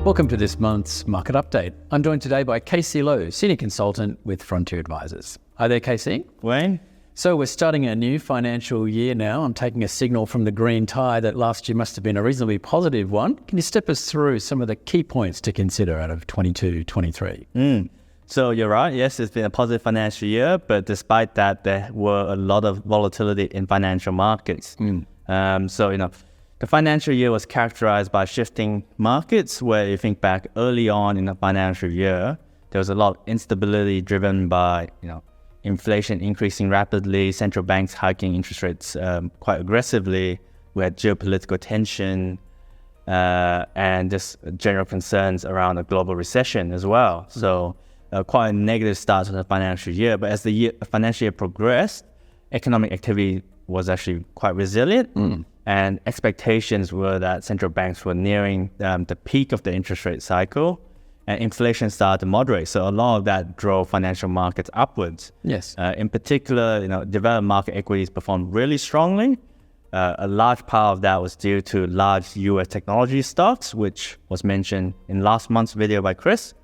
Welcome to this month's Market Update. I'm joined today by Casey Lowe, Senior Consultant with Frontier Advisors. Hi there, Casey. Wayne? So we're starting a new financial year now. I'm taking a signal from the green tide that last year must have been a reasonably positive one. Can you step us through some of the key points to consider out of 22-23? So you're right, yes, it's been a positive financial year, but despite that, there were a lot of volatility in financial markets. The financial year was characterized by shifting markets, where you think back early on in the financial year, there was a lot of instability driven by, inflation increasing rapidly, central banks hiking interest rates quite aggressively. We had geopolitical tension and just general concerns around a global recession as well. So quite a negative start to the financial year. But as the financial year progressed, economic activity was actually quite resilient. And expectations were that central banks were nearing the peak of the interest rate cycle, and inflation started to moderate. So a lot of that drove financial markets upwards. Yes. In particular, developed market equities performed really strongly. A large part of that was due to large US technology stocks, which was mentioned in last month's video by Chris,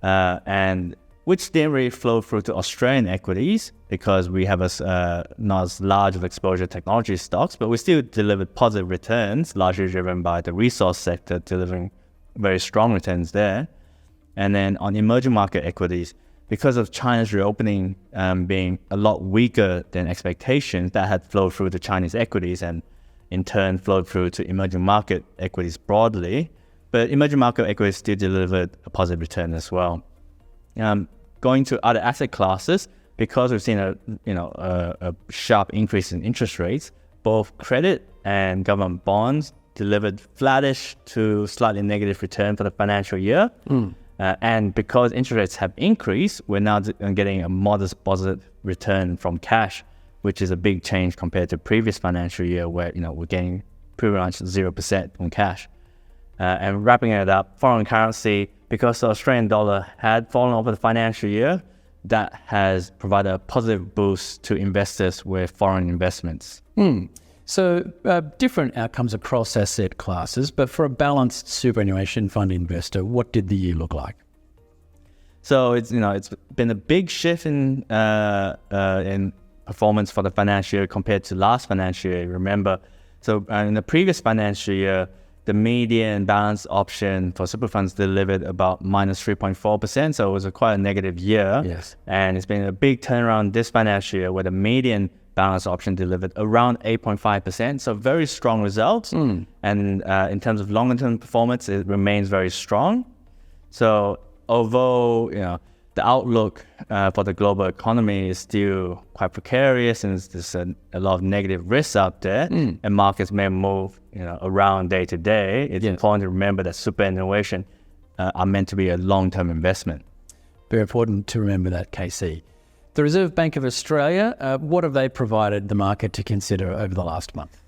and which didn't really flow through to Australian equities because we have not as large of exposure to technology stocks, but we still delivered positive returns, largely driven by the resource sector delivering very strong returns there. And then on emerging market equities, because of China's reopening being a lot weaker than expectations, that had flowed through to Chinese equities and in turn flowed through to emerging market equities broadly. But emerging market equities still delivered a positive return as well. Going to other asset classes, because we've seen a sharp increase in interest rates, both credit and government bonds delivered flattish to slightly negative return for the financial year. And because interest rates have increased, we're now getting a modest positive return from cash, which is a big change compared to previous financial year where we're getting pretty much 0% from cash. And wrapping it up, foreign currency, because the Australian dollar had fallen over the financial year, that has provided a positive boost to investors with foreign investments. So different outcomes across asset classes, but for a balanced superannuation fund investor, what did the year look like? So it's been a big shift in performance for the financial year compared to last financial year. Remember, so in the previous financial year, the median balance option for super funds delivered about minus 3.4%. So it was quite a negative year. Yes. And it's been a big turnaround this financial year where the median balance option delivered around 8.5%. So very strong results. And in terms of longer term performance, it remains very strong. So although, the outlook for the global economy is still quite precarious and there's a lot of negative risks out there and markets may move around day to day, it's important to remember that superannuation are meant to be a long-term investment. Very important to remember that, KC. The Reserve Bank of Australia, what have they provided the market to consider over the last month?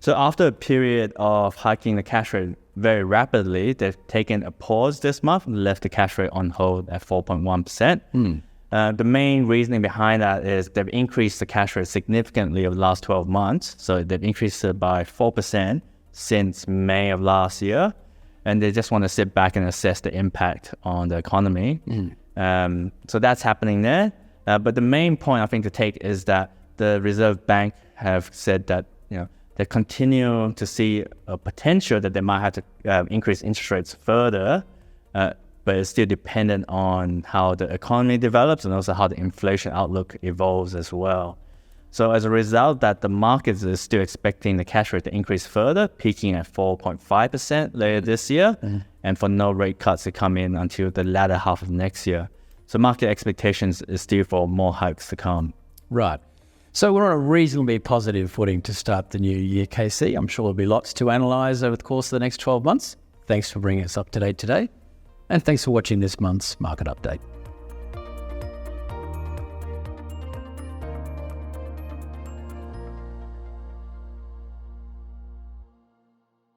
So after a period of hiking the cash rate very rapidly, they've taken a pause this month and left the cash rate on hold at 4.1%. The main reasoning behind that is they've increased the cash rate significantly over the last 12 months. So they've increased it by 4% since May of last year. And they just want to sit back and assess the impact on the economy. So that's happening there. But the main point I think to take is that the Reserve Bank have said that, they continue to see a potential that they might have to increase interest rates further, but it's still dependent on how the economy develops and also how the inflation outlook evolves as well. So as a result, that the markets is still expecting the cash rate to increase further, peaking at 4.5% later this year, and for no rate cuts to come in until the latter half of next year. So market expectations is still for more hikes to come. Right. So we're on a reasonably positive footing to start the new year, KC. I'm sure there'll be lots to analyse over the course of the next 12 months. Thanks for bringing us up to date today. And thanks for watching this month's Market Update.